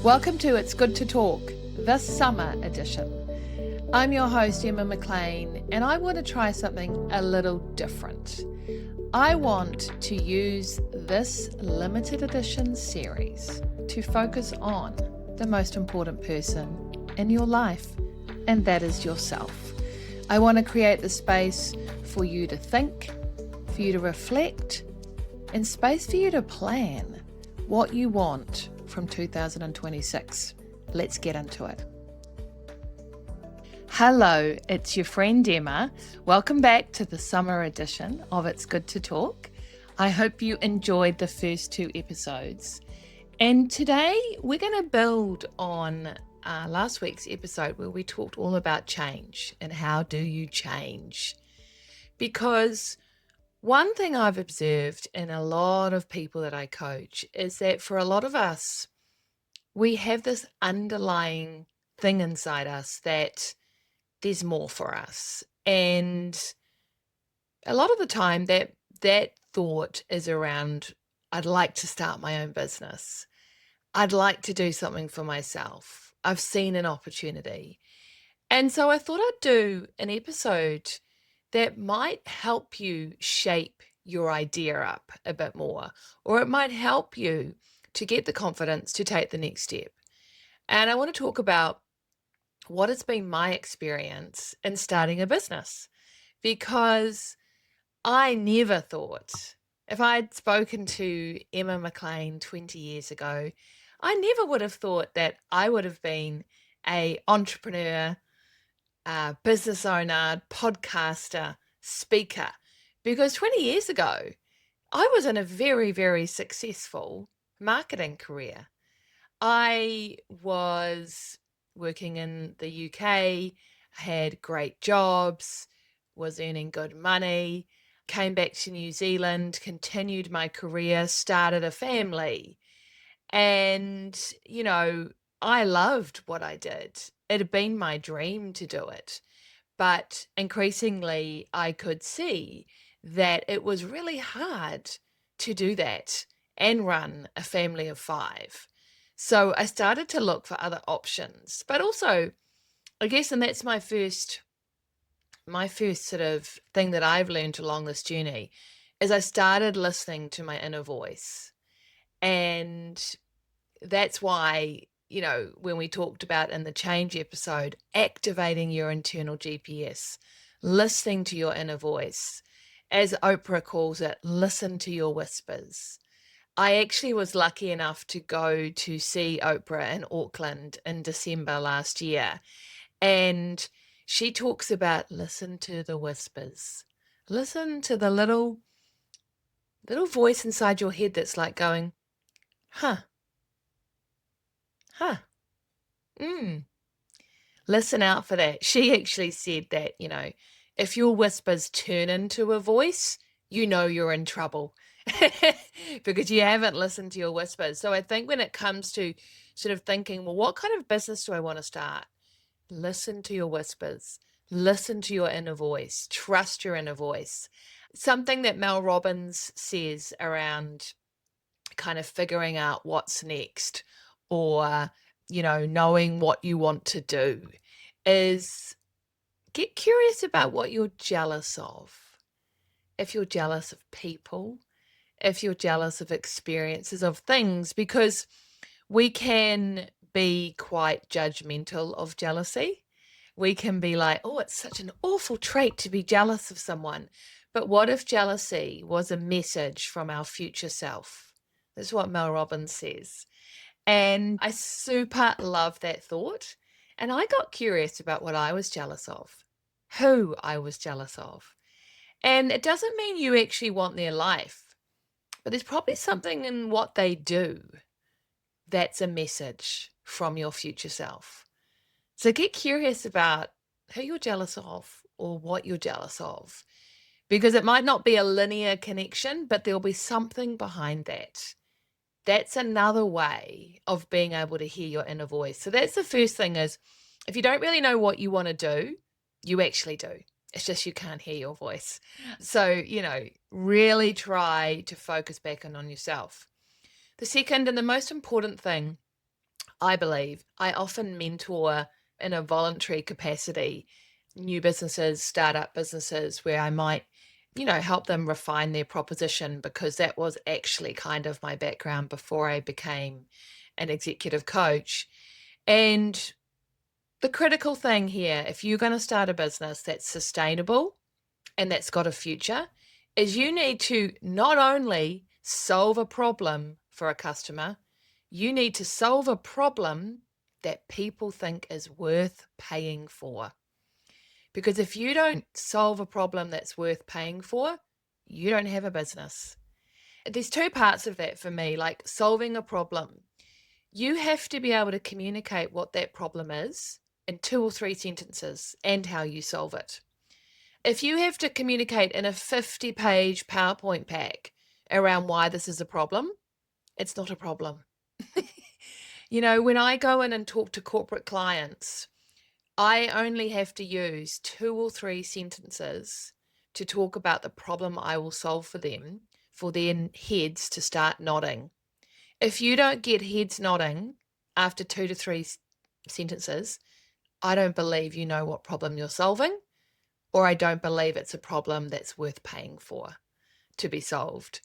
Welcome to It's Good to Talk, this summer edition. I'm your host, Emma McLean, and I want to try something a little different. I want to use this limited edition series to focus on the most important person in your life, and that is yourself. I want to create the space for you to think, for you to reflect, and space for you to plan what you want from 2026. Let's get into it. Hello, it's your friend Emma. Welcome back to the summer edition of It's Good to Talk. I hope you enjoyed the first two episodes. And today we're going to build on last week's episode where we talked all about change and how do you change. Because one thing I've observed in a lot of people that I coach is that for a lot of us, we have this underlying thing inside us that there's more for us. And a lot of the time that thought is around, I'd like to start my own business. I'd like to do something for myself. I've seen an opportunity. And so I thought I'd do an episode that might help you shape your idea up a bit more, or it might help you to get the confidence to take the next step. And I want to talk about what has been my experience in starting a business, because I never thought, if I'd spoken to Emma McLean 20 years ago, I never would have thought that I would have been an entrepreneur, business owner, podcaster, speaker, because 20 years ago, I was in a very, very successful marketing career. I was working in the UK, had great jobs, was earning good money, came back to New Zealand, continued my career, started a family. And, I loved what I did. It had been my dream to do it. But increasingly, I could see that it was really hard to do that and run a family of 5. So I started to look for other options. But also, I guess, and that's my first sort of thing that I've learned along this journey, is I started listening to my inner voice. And that's why, when we talked about in the change episode, activating your internal GPS, listening to your inner voice, as Oprah calls it, listen to your whispers. I actually was lucky enough to go to see Oprah in Auckland in December last year. And she talks about listen to the whispers. Listen to the little voice inside your head that's like going, huh, listen out for that. She actually said that, if your whispers turn into a voice, you're in trouble because you haven't listened to your whispers. So I think when it comes to sort of thinking, well, what kind of business do I want to start? Listen to your whispers. Listen to your inner voice. Trust your inner voice. Something that Mel Robbins says around kind of figuring out what's next, or knowing what you want to do, is get curious about what you're jealous of. If you're jealous of people, if you're jealous of experiences of things, because we can be quite judgmental of jealousy. We can be like, oh, it's such an awful trait to be jealous of someone. But what if jealousy was a message from our future self? That's what Mel Robbins says. And I super love that thought. And I got curious about what I was jealous of, who I was jealous of. And it doesn't mean you actually want their life, but there's probably something in what they do that's a message from your future self. So get curious about who you're jealous of or what you're jealous of, because it might not be a linear connection, but there'll be something behind that. That's another way of being able to hear your inner voice. So that's the first thing, is if you don't really know what you want to do, you actually do. It's just you can't hear your voice. So, really try to focus back on yourself. The second and the most important thing I believe. I often mentor in a voluntary capacity new businesses, startup businesses, where I might, help them refine their proposition, because that was actually kind of my background before I became an executive coach. And the critical thing here, if you're going to start a business that's sustainable and that's got a future, is you need to not only solve a problem for a customer, you need to solve a problem that people think is worth paying for. Because if you don't solve a problem that's worth paying for, you don't have a business. There's two parts of that for me, like solving a problem. You have to be able to communicate what that problem is in 2 or 3 sentences and how you solve it. If you have to communicate in a 50-page PowerPoint pack around why this is a problem, it's not a problem. When I go in and talk to corporate clients, I only have to use 2 or 3 sentences to talk about the problem I will solve for them, for their heads to start nodding. If you don't get heads nodding after 2 to 3 sentences, I don't believe you know what problem you're solving, or I don't believe it's a problem that's worth paying for to be solved.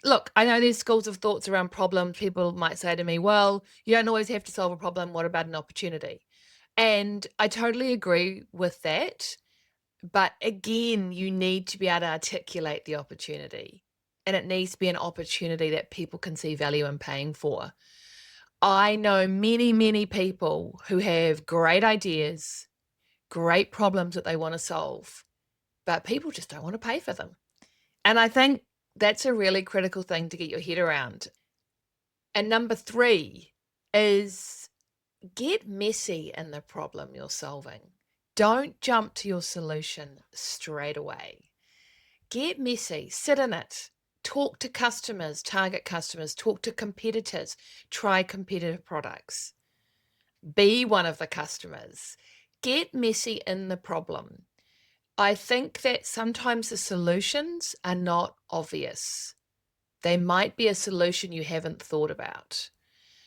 Look, I know there's schools of thoughts around problems. People might say to me, well, you don't always have to solve a problem. What about an opportunity? And I totally agree with that. But again, you need to be able to articulate the opportunity. And it needs to be an opportunity that people can see value in paying for. I know many, many people who have great ideas, great problems that they want to solve, but people just don't want to pay for them. And I think that's a really critical thing to get your head around. And number 3 is get messy in the problem you're solving. Don't jump to your solution straight away. Get messy, sit in it, talk to customers, target customers, talk to competitors, try competitive products. Be one of the customers. Get messy in the problem. I think that sometimes the solutions are not obvious. They might be a solution you haven't thought about.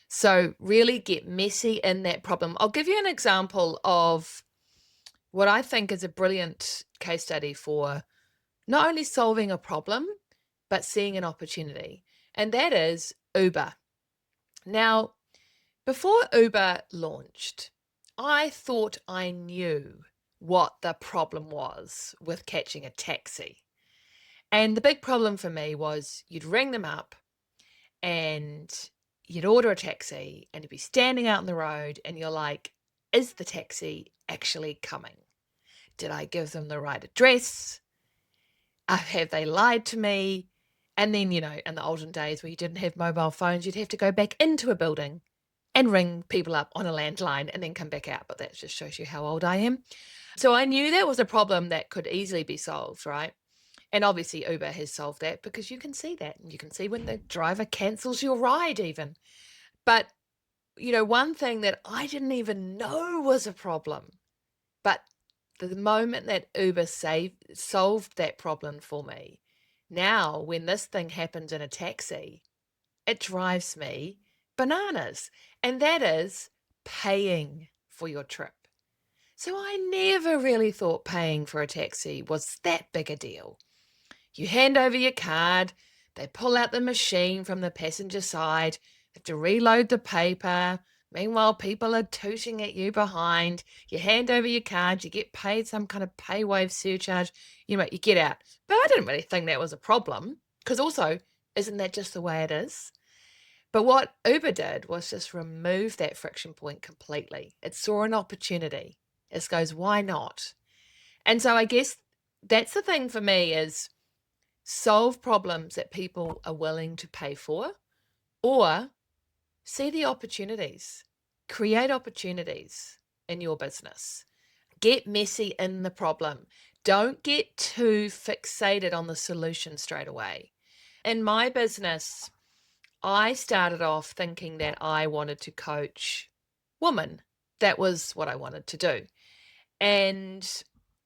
So really get messy in that problem. I'll give you an example of what I think is a brilliant case study for not only solving a problem, but seeing an opportunity. And that is Uber. Now, before Uber launched, I thought I knew what the problem was with catching a taxi. And the big problem for me was you'd ring them up and you'd order a taxi and you'd be standing out on the road and you're like, is the taxi actually coming? Did I give them the right address? Have they lied to me? And then, in the olden days where you didn't have mobile phones, you'd have to go back into a building and ring people up on a landline and then come back out. But that just shows you how old I am. So I knew that was a problem that could easily be solved, right? And obviously Uber has solved that, because you can see that. You can see when the driver cancels your ride even. But, one thing that I didn't even know was a problem, but the moment that Uber solved that problem for me, now when this thing happens in a taxi, it drives me bananas. And that is paying for your trip. So I never really thought paying for a taxi was that big a deal. You hand over your card, they pull out the machine from the passenger side, have to reload the paper. Meanwhile, people are tooting at you behind. You hand over your card, you get paid some kind of pay wave surcharge, you get out. But I didn't really think that was a problem, because also, isn't that just the way it is? But what Uber did was just remove that friction point completely. It saw an opportunity. It goes, why not? And so I guess that's the thing for me, is solve problems that people are willing to pay for, or see the opportunities. Create opportunities in your business. Get messy in the problem. Don't get too fixated on the solution straight away. In my business, I started off thinking that I wanted to coach women. That was what I wanted to do. And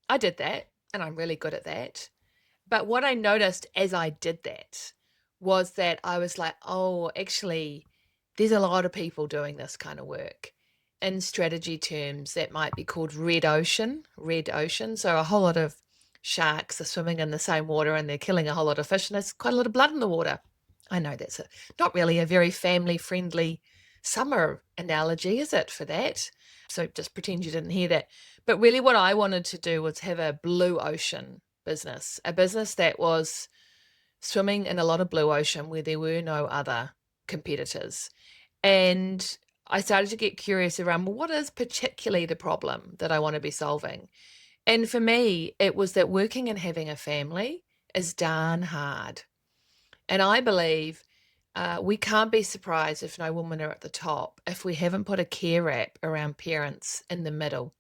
I did that, and I'm really good at that. But what I noticed as I did that was that I was like, oh, actually, There's a lot of people doing this kind of work. In strategy terms, that might be called red ocean, red ocean. So a whole lot of sharks are swimming in the same water and they're killing a whole lot of fish, and there's quite a lot of blood in the water. I know that's not really a very family-friendly summer analogy, is it, for that? So just pretend you didn't hear that. But really what I wanted to do was have a blue ocean business, a business that was swimming in a lot of blue ocean where there were no other competitors. And I started to get curious around, well, what is particularly the problem that I want to be solving? And for me, it was that working and having a family is darn hard. And I believe we can't be surprised if no women are at the top if we haven't put a care wrap around parents in the middle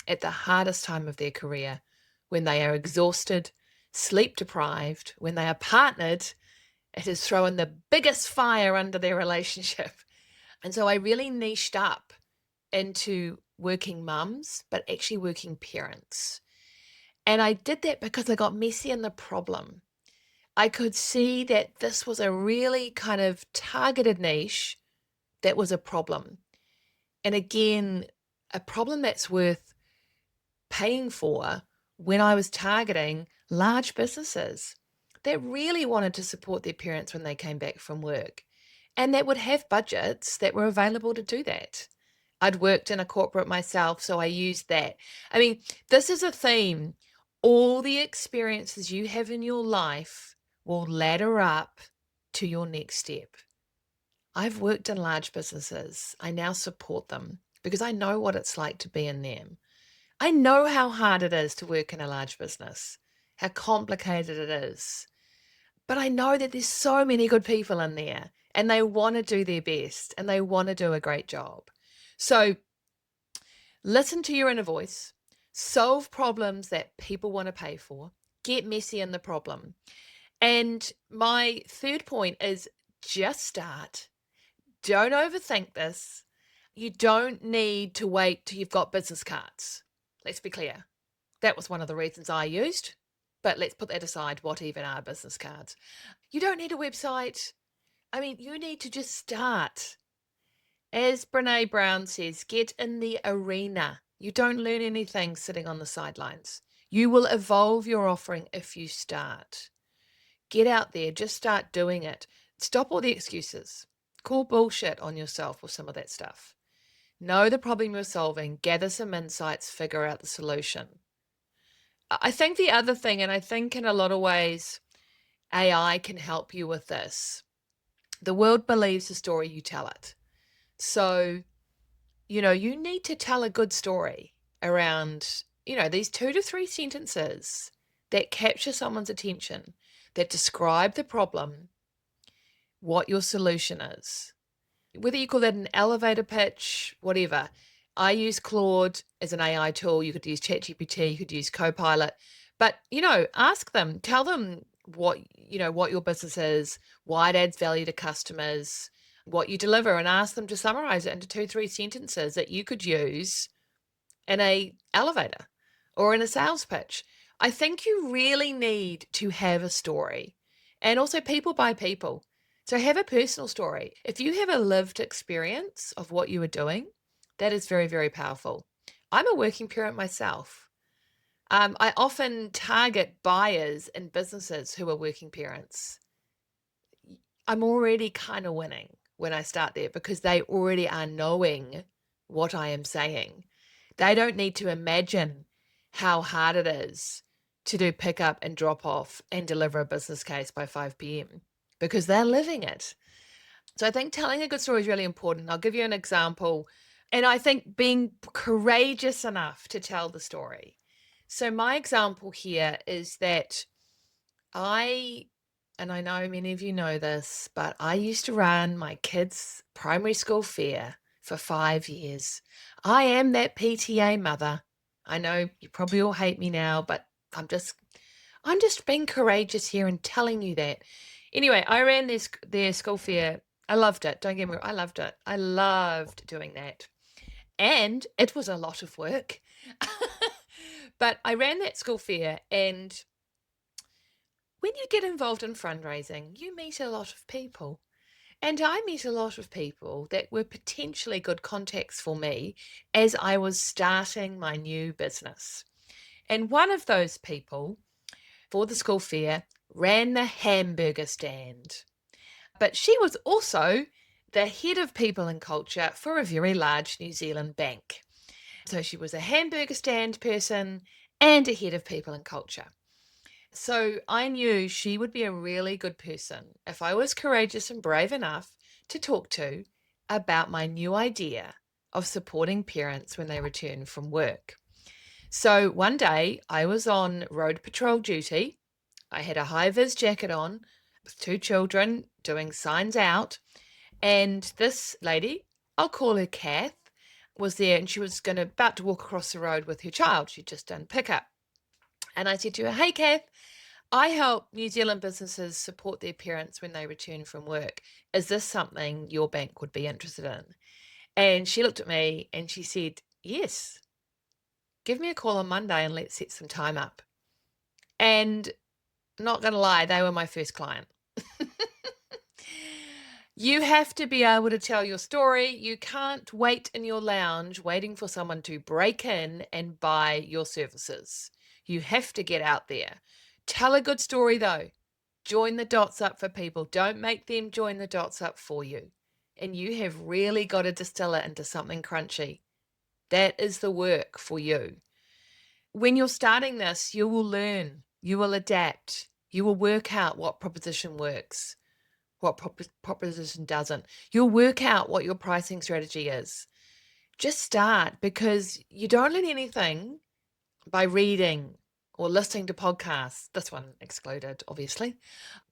at the hardest time of their career, when they are exhausted, sleep deprived, when they are partnered. It has thrown the biggest fire under their relationship. And so I really niched up into working mums, but actually working parents. And I did that because I got messy in the problem. I could see that this was a really kind of targeted niche that was a problem. And again, a problem that's worth paying for when I was targeting large businesses that really wanted to support their parents when they came back from work, and that would have budgets that were available to do that. I'd worked in a corporate myself, so I used that. I mean, this is a theme. All the experiences you have in your life will ladder up to your next step. I've worked in large businesses. I now support them because I know what it's like to be in them. I know how hard it is to work in a large business, how complicated it is. But I know that there's so many good people in there and they want to do their best and they want to do a great job. So listen to your inner voice, solve problems that people want to pay for, get messy in the problem. And my third point is just start. Don't overthink this. You don't need to wait till you've got business cards. Let's be clear. That was one of the reasons I used, but let's put that aside. What even are business cards? You don't need a website. I mean, you need to just start. As Brene Brown says, get in the arena. You don't learn anything sitting on the sidelines. You will evolve your offering if you start. Get out there, just start doing it. Stop all the excuses. Call bullshit on yourself with some of that stuff. Know the problem you're solving, gather some insights, figure out the solution. I think the other thing, and I think in a lot of ways, AI can help you with this. The world believes the story you tell it. So, you need to tell a good story around, these 2 to 3 sentences that capture someone's attention, that describe the problem, what your solution is. Whether you call that an elevator pitch, whatever. I use Claude as an AI tool. You could use ChatGPT, you could use Copilot. But, ask them, tell them what your business is, why it adds value to customers, what you deliver, and ask them to summarize it into 2, 3 sentences that you could use in a elevator or in a sales pitch. I think you really need to have a story, and also people by people. So have a personal story. If you have a lived experience of what you are doing, that is very, very powerful. I'm a working parent myself. I often target buyers and businesses who are working parents. I'm already kind of winning when I start there because they already are knowing what I am saying. They don't need to imagine how hard it is to do pick up and drop off and deliver a business case by 5 p.m. because they're living it. So I think telling a good story is really important. I'll give you an example. And I think being courageous enough to tell the story. So my example here is that and I know many of you know this, but I used to run my kids' primary school fair for 5 years. I am that PTA mother. I know you probably all hate me now, but I'm just being courageous here and telling you that. Anyway, I ran their school fair. I loved it. Don't get me wrong. I loved it. I loved doing that. And it was a lot of work. But I ran that school fair, and when you get involved in fundraising, you meet a lot of people. And I met a lot of people that were potentially good contacts for me as I was starting my new business. And one of those people for the school fair ran the hamburger stand. But she was also the head of people and culture for a very large New Zealand bank. So she was a hamburger stand person and a head of people and culture. So I knew she would be a really good person if I was courageous and brave enough to talk to about my new idea of supporting parents when they return from work. So one day I was on road patrol duty. I had a high-vis jacket on with 2 children doing signs out. And this lady, I'll call her Kath, was there, and she was about to walk across the road with her child. She'd just done pickup. And I said to her, "Hey, Kath, I help New Zealand businesses support their parents when they return from work. Is this something your bank would be interested in?" And she looked at me and she said, "Yes, give me a call on Monday and let's set some time up." And not going to lie, they were my first client. You have to be able to tell your story. You can't wait in your lounge waiting for someone to break in and buy your services. You have to get out there. Tell a good story though. Join the dots up for people. Don't make them join the dots up for you. And you have really got to distill it into something crunchy. That is the work for you. When you're starting this, you will learn, you will adapt, you will work out what proposition works, what proposition doesn't. You'll work out what your pricing strategy is. Just start, because you don't learn anything by reading or listening to podcasts. This one excluded, obviously.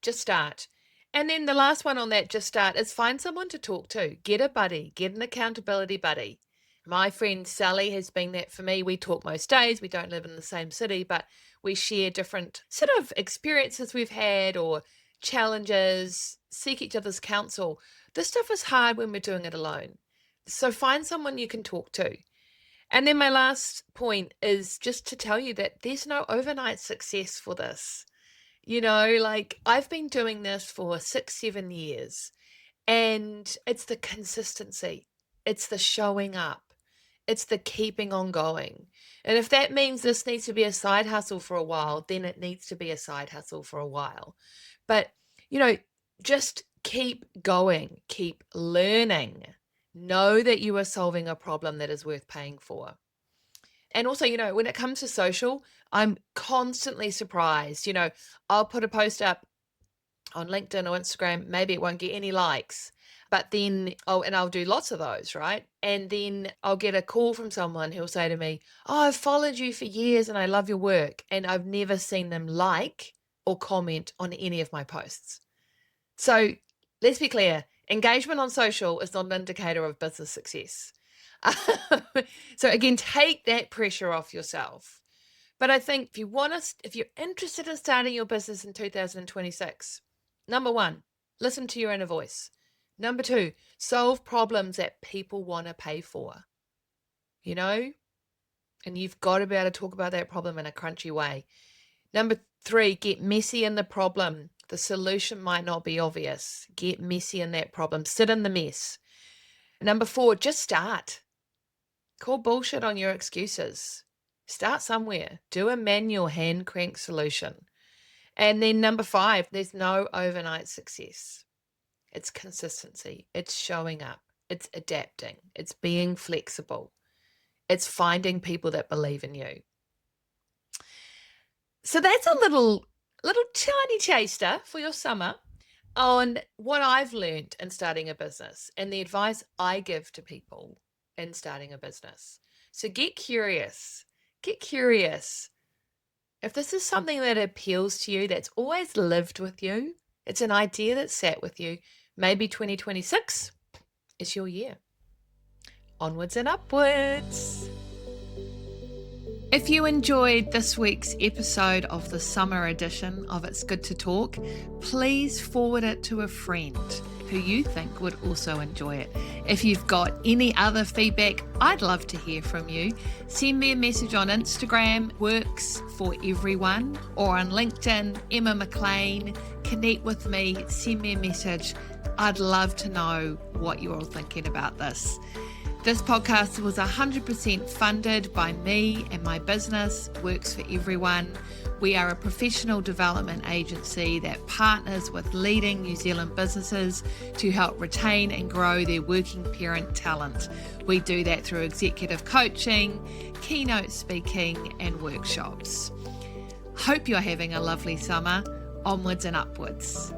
Just start. And then the last one on that, just start, is find someone to talk to. Get a buddy, get an accountability buddy. My friend Sally has been that for me. We talk most days. We don't live in the same city, but we share different sort of experiences we've had or challenges, seek each other's counsel. This stuff is hard when we're doing it alone. So find someone you can talk to. And then my last point is just to tell you that there's no overnight success for this. Like I've been doing this for 6-7 years, and it's the consistency. It's the showing up. It's the keeping on going. And if that means this needs to be a side hustle for a while, then it needs to be a side hustle for a while. But, just keep going, keep learning. Know that you are solving a problem that is worth paying for. And also, when it comes to social, I'm constantly surprised. I'll put a post up on LinkedIn or Instagram. Maybe it won't get any likes, but then, I'll do lots of those, right? And then I'll get a call from someone who'll say to me, "Oh, I've followed you for years and I love your work." And I've never seen them like or comment on any of my posts. So let's be clear. Engagement on social is not an indicator of business success. So again, take that pressure off yourself. But I think if you're interested in starting your business in 2026, number 1, listen to your inner voice. Number 2, solve problems that people want to pay for. And you've got to be able to talk about that problem in a crunchy way. Number 3, get messy in the problem. The solution might not be obvious. Get messy in that problem. Sit in the mess. Number 4, just start. Call bullshit on your excuses. Start somewhere. Do a manual hand crank solution. And then number 5, there's no overnight success. It's consistency. It's showing up. It's adapting. It's being flexible. It's finding people that believe in you. So that's a little tiny taster for your summer on what I've learned in starting a business and the advice I give to people in starting a business. So get curious. Get curious. If this is something that appeals to you, that's always lived with you, it's an idea that sat with you, maybe 2026 is your year. Onwards and upwards. If you enjoyed this week's episode of the summer edition of It's Good to Talk, please forward it to a friend who you think would also enjoy it. If you've got any other feedback, I'd love to hear from you. Send me a message on Instagram, Works for Everyone, or on LinkedIn, Emma McLean. Connect with me, send me a message. I'd love to know what you're all thinking about this. This podcast was 100% funded by me and my business, Works for Everyone. We are a professional development agency that partners with leading New Zealand businesses to help retain and grow their working parent talent. We do that through executive coaching, keynote speaking, and workshops. Hope you're having a lovely summer. Onwards and upwards.